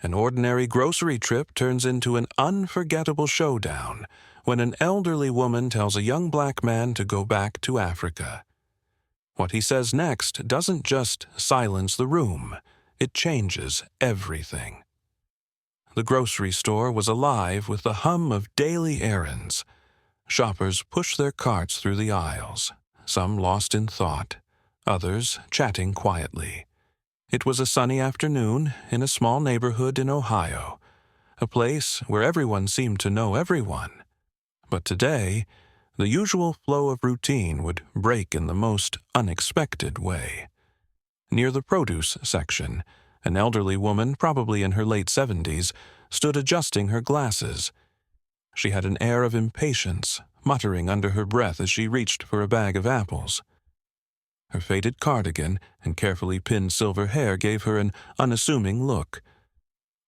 An ordinary grocery trip turns into an unforgettable showdown when an elderly woman tells a young black man to go back to Africa. What he says next doesn't just silence the room, it changes everything. The grocery store was alive with the hum of daily errands. Shoppers pushed their carts through the aisles, some lost in thought, others chatting quietly. It was a sunny afternoon in a small neighborhood in Ohio, a place where everyone seemed to know everyone. But today, the usual flow of routine would break in the most unexpected way. Near the produce section, an elderly woman, probably in her late 70s, stood adjusting her glasses. She had an air of impatience, muttering under her breath as she reached for a bag of apples. Her faded cardigan and carefully pinned silver hair gave her an unassuming look.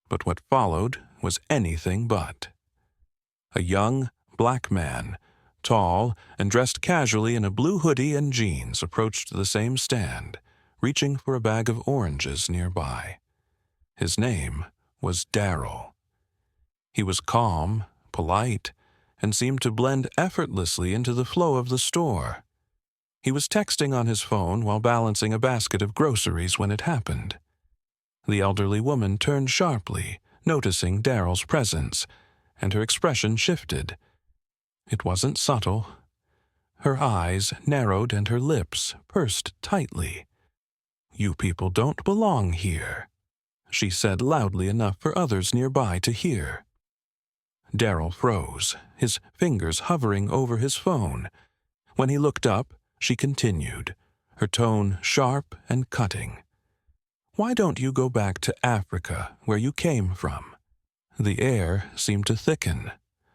But what followed was anything but. A young, black man, tall and dressed casually in a blue hoodie and jeans, approached the same stand, reaching for a bag of oranges nearby. His name was Darryl. He was calm, polite, and seemed to blend effortlessly into the flow of the store. He was texting on his phone while balancing a basket of groceries when it happened. The elderly woman turned sharply, noticing Darryl's presence, and her expression shifted. It wasn't subtle. Her eyes narrowed and her lips pursed tightly. "You people don't belong here," she said loudly enough for others nearby to hear. Darryl froze, his fingers hovering over his phone. When he looked up, she continued, her tone sharp and cutting. "Why don't you go back to Africa, where you came from?" The air seemed to thicken.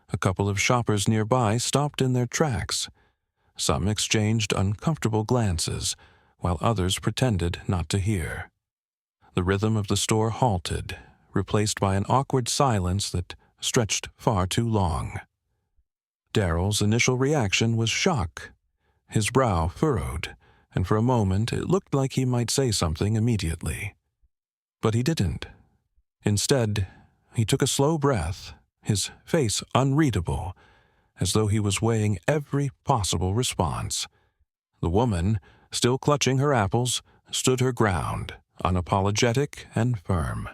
A couple of shoppers nearby stopped in their tracks. Some exchanged uncomfortable glances, while others pretended not to hear. The rhythm of the store halted, replaced by an awkward silence that stretched far too long. Darryl's initial reaction was shock. His brow furrowed, and for a moment it looked like he might say something immediately. But he didn't. Instead, he took a slow breath, his face unreadable, as though he was weighing every possible response. The woman, still clutching her apples, stood her ground, unapologetic and firm.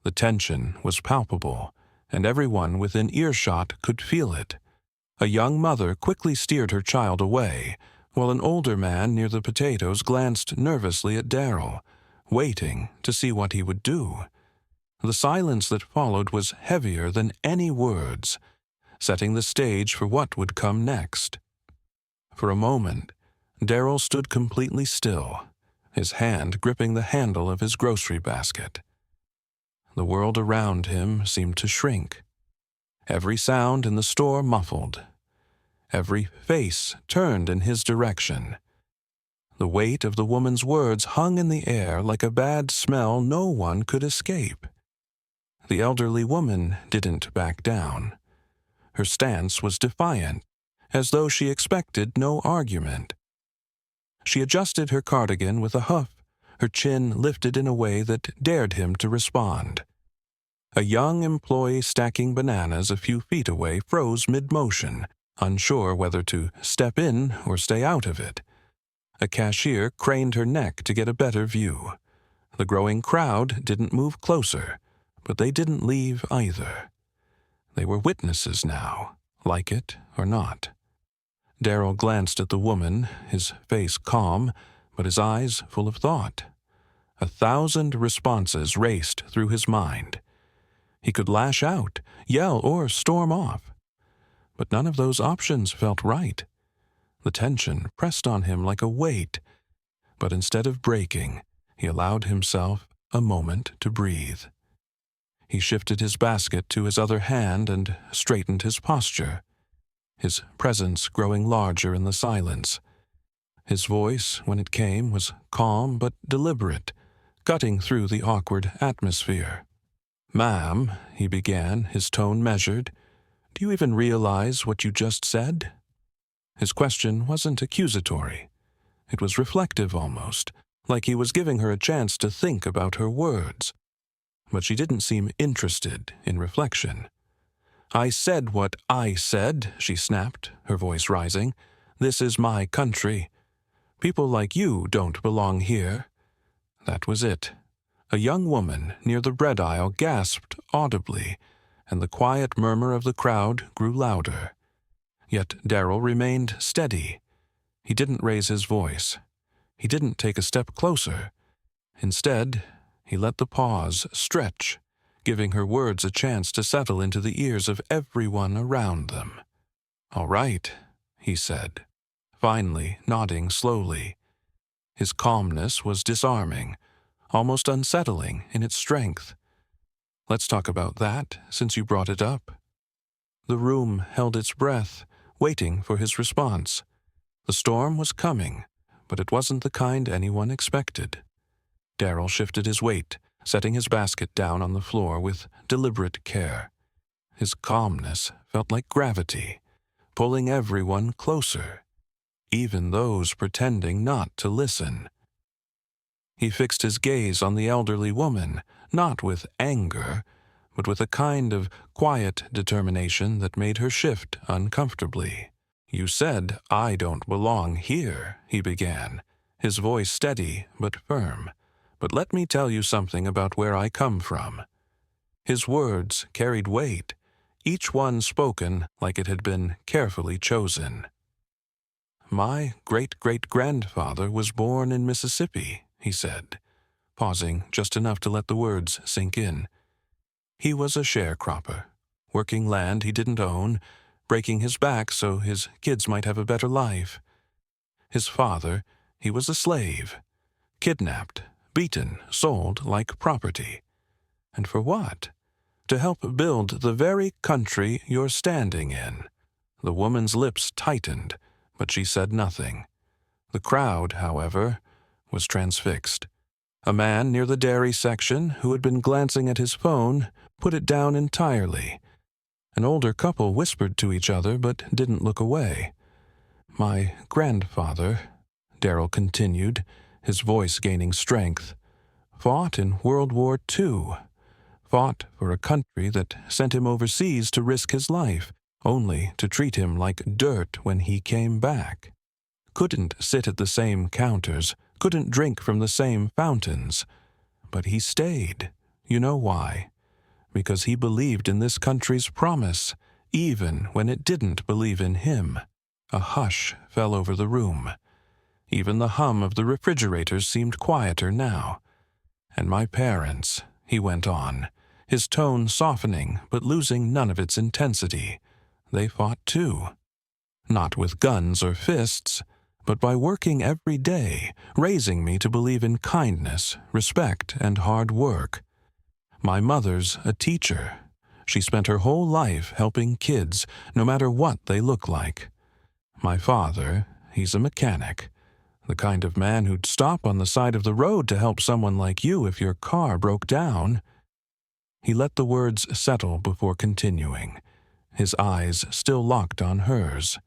The tension was palpable, and everyone within earshot could feel it. A young mother quickly steered her child away, while an older man near the potatoes glanced nervously at Darryl, waiting to see what he would do. The silence that followed was heavier than any words, setting the stage for what would come next. For a moment, Darryl stood completely still, his hand gripping the handle of his grocery basket. The world around him seemed to shrink. Every sound in the store muffled. Every face turned in his direction. The weight of the woman's words hung in the air like a bad smell no one could escape. The elderly woman didn't back down. Her stance was defiant, as though she expected no argument. She adjusted her cardigan with a huff, her chin lifted in a way that dared him to respond. A young employee stacking bananas a few feet away froze mid-motion, unsure whether to step in or stay out of it. A cashier craned her neck to get a better view. The growing crowd didn't move closer, but they didn't leave either. They were witnesses now, like it or not. Darryl glanced at the woman, his face calm, but his eyes full of thought. 1,000 responses raced through his mind. He could lash out, yell, or storm off. But none of those options felt right. The tension pressed on him like a weight, but instead of breaking, he allowed himself a moment to breathe. He shifted his basket to his other hand and straightened his posture, his presence growing larger in the silence. His voice, when it came, was calm but deliberate, cutting through the awkward atmosphere. "Ma'am," he began, his tone measured, "do you even realize what you just said?" His question wasn't accusatory. It was reflective almost, like he was giving her a chance to think about her words. but she didn't seem interested in reflection. "I said what I said," she snapped, her voice rising. "This is my country. People like you don't belong here." That was it. A young woman near the bread aisle gasped audibly, and the quiet murmur of the crowd grew louder. Yet Darrell remained steady. He didn't raise his voice. He didn't take a step closer. Instead, he let the pause stretch, giving her words a chance to settle into the ears of everyone around them. "All right," he said, finally nodding slowly. His calmness was disarming, almost unsettling in its strength. "Let's talk about that, since you brought it up." The room held its breath, waiting for his response. The storm was coming, but it wasn't the kind anyone expected. Darrell shifted his weight, setting his basket down on the floor with deliberate care. His calmness felt like gravity, pulling everyone closer, even those pretending not to listen. He fixed his gaze on the elderly woman, not with anger, but with a kind of quiet determination that made her shift uncomfortably. "You said I don't belong here," he began, his voice steady but firm. "But let me tell you something about where I come from." His words carried weight, each one spoken like it had been carefully chosen. "My great-great-grandfather was born in Mississippi," he said, pausing just enough to let the words sink in. "He was a sharecropper, working land he didn't own, breaking his back so his kids might have a better life. His father, he was a slave, kidnapped, beaten, sold like property. And for what? To help build the very country you're standing in." The woman's lips tightened, but she said nothing. The crowd, however, was transfixed. A man near the dairy section, who had been glancing at his phone, put it down entirely. An older couple whispered to each other but didn't look away. "My grandfather," Darrell continued, his voice gaining strength, "fought in World War II, fought for a country that sent him overseas to risk his life, only to treat him like dirt when he came back. Couldn't sit at the same counters, couldn't drink from the same fountains. But he stayed. You know why? Because he believed in this country's promise, even when it didn't believe in him." A hush fell over the room. Even the hum of the refrigerators seemed quieter now. "And my parents," he went on, his tone softening but losing none of its intensity, "they fought too. Not with guns or fists, but by working every day, raising me to believe in kindness, respect, and hard work. My mother's a teacher. She spent her whole life helping kids, no matter what they look like. My father, he's a mechanic, the kind of man who'd stop on the side of the road to help someone like you if your car broke down." He let the words settle before continuing, his eyes still locked on hers.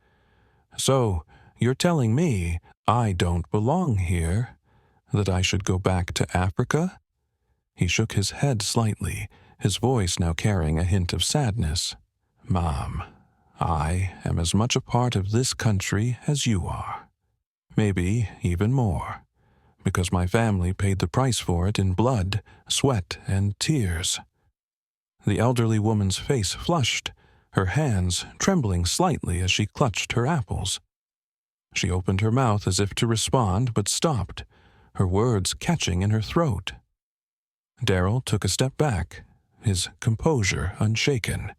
"So, you're telling me I don't belong here? That I should go back to Africa?" He shook his head slightly, his voice now carrying a hint of sadness. "Mom, I am as much a part of this country as you are. Maybe even more, because my family paid the price for it in blood, sweat, and tears." The elderly woman's face flushed, her hands trembling slightly as she clutched her apples. She opened her mouth as if to respond, but stopped, her words catching in her throat. Darrell took a step back, his composure unshaken.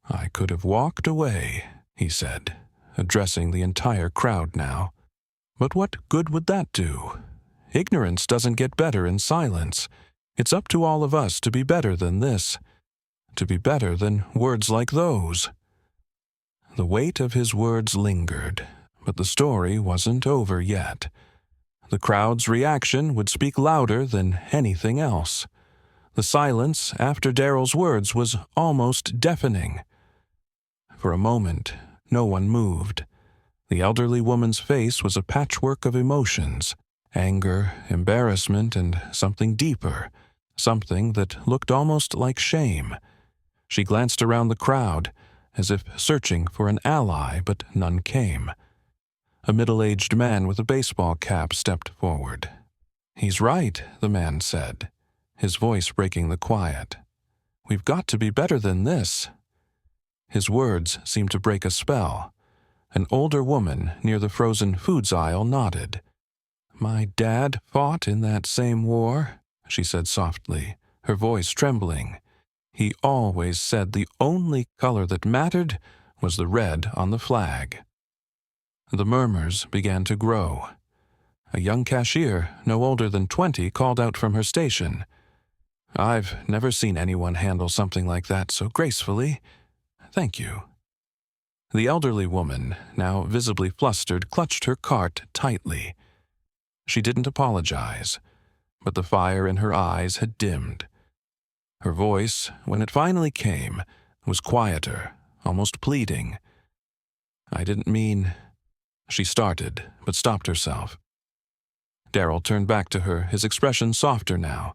"I could have walked away," he said, addressing the entire crowd now. "But what good would that do? Ignorance doesn't get better in silence. It's up to all of us to be better than this, to be better than words like those." The weight of his words lingered, but the story wasn't over yet. The crowd's reaction would speak louder than anything else. The silence after Darrell's words was almost deafening. For a moment, no one moved. The elderly woman's face was a patchwork of emotions, anger, embarrassment, and something deeper, something that looked almost like shame. She glanced around the crowd, as if searching for an ally, but none came. A middle-aged man with a baseball cap stepped forward. "He's right," the man said, his voice breaking the quiet. "We've got to be better than this." His words seemed to break a spell. An older woman near the frozen foods aisle nodded. "My dad fought in that same war," she said softly, her voice trembling. "He always said the only color that mattered was the red on the flag." The murmurs began to grow. A young cashier, no older than 20, called out from her station. "I've never seen anyone handle something like that so gracefully. Thank you." The elderly woman, now visibly flustered, clutched her cart tightly. She didn't apologize, but the fire in her eyes had dimmed. Her voice, when it finally came, was quieter, almost pleading. "I didn't mean—" She started, but stopped herself. Darryl turned back to her, his expression softer now.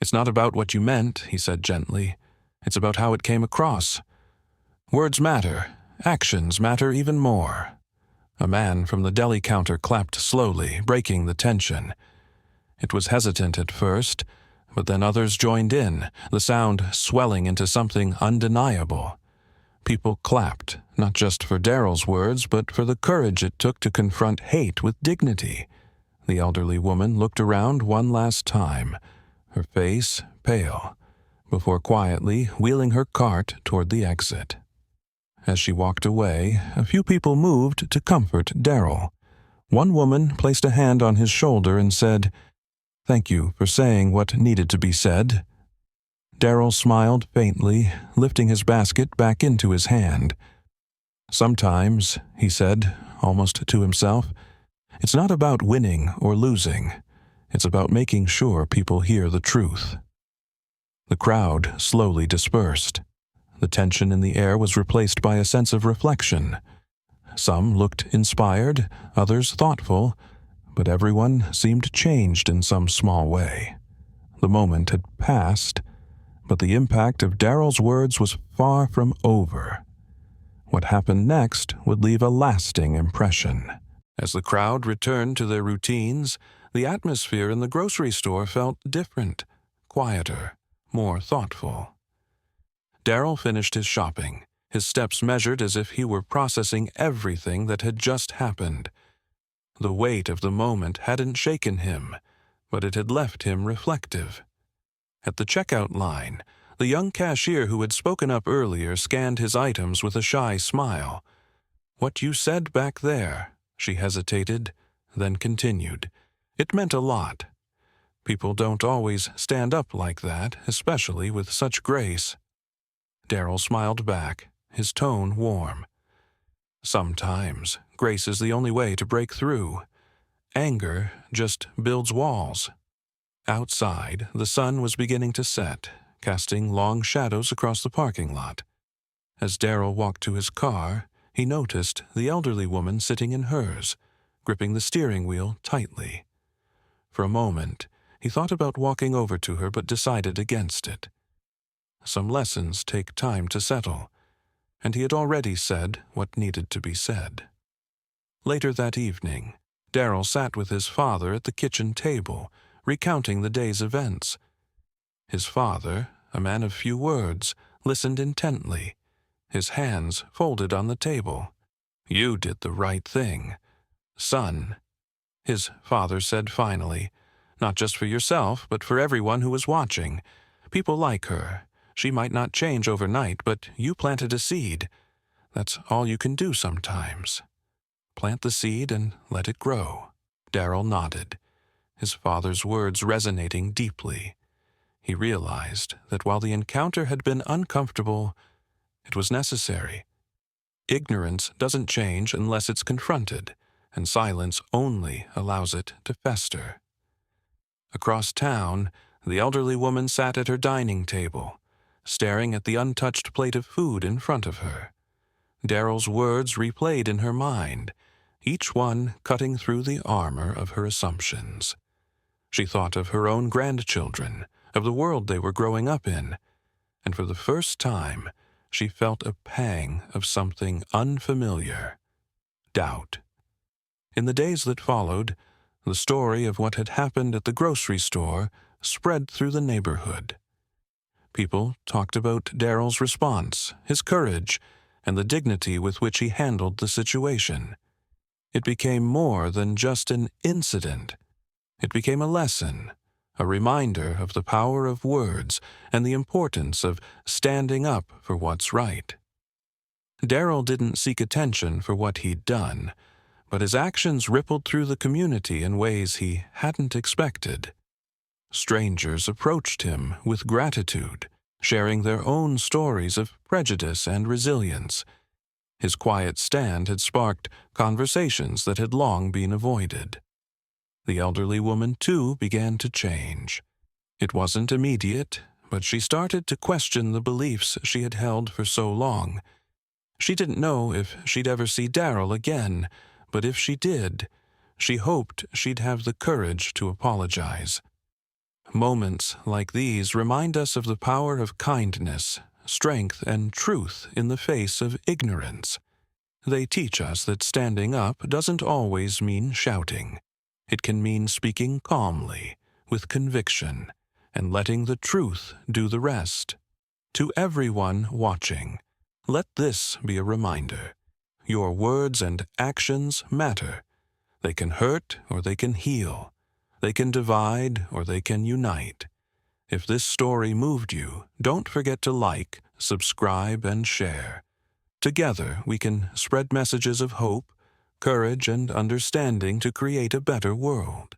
"It's not about what you meant," he said gently. "It's about how it came across. Words matter. Actions matter even more." A man from the deli counter clapped slowly, breaking the tension. It was hesitant at first, but then others joined in, the sound swelling into something undeniable. People clapped, not just for Darryl's words, but for the courage it took to confront hate with dignity. The elderly woman looked around one last time, her face pale, before quietly wheeling her cart toward the exit. As she walked away, a few people moved to comfort Darryl. One woman placed a hand on his shoulder and said, "Thank you for saying what needed to be said." Darryl smiled faintly, lifting his basket back into his hand. "Sometimes," he said, almost to himself, "it's not about winning or losing. It's about making sure people hear the truth." The crowd slowly dispersed. The tension in the air was replaced by a sense of reflection. Some looked inspired, others thoughtful, but everyone seemed changed in some small way. The moment had passed, but the impact of Darryl's words was far from over. What happened next would leave a lasting impression. As the crowd returned to their routines, the atmosphere in the grocery store felt different, quieter, more thoughtful. Darryl finished his shopping, his steps measured as if he were processing everything that had just happened. The weight of the moment hadn't shaken him, but it had left him reflective. At the checkout line, the young cashier who had spoken up earlier scanned his items with a shy smile. "What you said back there," she hesitated, then continued. "It meant a lot. People don't always stand up like that, especially with such grace." Darryl smiled back, his tone warm. "Sometimes grace is the only way to break through. Anger just builds walls." Outside, the sun was beginning to set, casting long shadows across the parking lot. As Darryl walked to his car, he noticed the elderly woman sitting in hers, gripping the steering wheel tightly. For a moment, he thought about walking over to her but decided against it. Some lessons take time to settle, and he had already said what needed to be said. Later that evening, Darryl sat with his father at the kitchen table, recounting the day's events. His father, a man of few words, listened intently, his hands folded on the table. "You did the right thing, son," his father said finally. "Not just for yourself, but for everyone who was watching. People like her. She might not change overnight, but you planted a seed. That's all you can do sometimes. Plant the seed and let it grow." Darryl nodded, his father's words resonating deeply. He realized that while the encounter had been uncomfortable, it was necessary. Ignorance doesn't change unless it's confronted, and silence only allows it to fester. Across town, the elderly woman sat at her dining table, staring at the untouched plate of food in front of her. Darryl's words replayed in her mind, each one cutting through the armor of her assumptions. She thought of her own grandchildren, of the world they were growing up in, and for the first time she felt a pang of something unfamiliar: doubt. In the days that followed, the story of what had happened at the grocery store spread through the neighborhood. People talked about Daryl's response, his courage, and the dignity with which he handled the situation. It became more than just an incident. It became a lesson, a reminder of the power of words and the importance of standing up for what's right. Daryl didn't seek attention for what he'd done, but his actions rippled through the community in ways he hadn't expected. Strangers approached him with gratitude, sharing their own stories of prejudice and resilience. His quiet stand had sparked conversations that had long been avoided. The elderly woman, too, began to change. It wasn't immediate, but she started to question the beliefs she had held for so long. She didn't know if she'd ever see Daryl again, but if she did, she hoped she'd have the courage to apologize. Moments like these remind us of the power of kindness, strength, and truth in the face of ignorance. They teach us that standing up doesn't always mean shouting. It can mean speaking calmly, with conviction, and letting the truth do the rest. To everyone watching, let this be a reminder. Your words and actions matter. They can hurt or they can heal. They can divide or they can unite. If this story moved you, don't forget to like, subscribe, and share. Together, we can spread messages of hope, courage, and understanding to create a better world.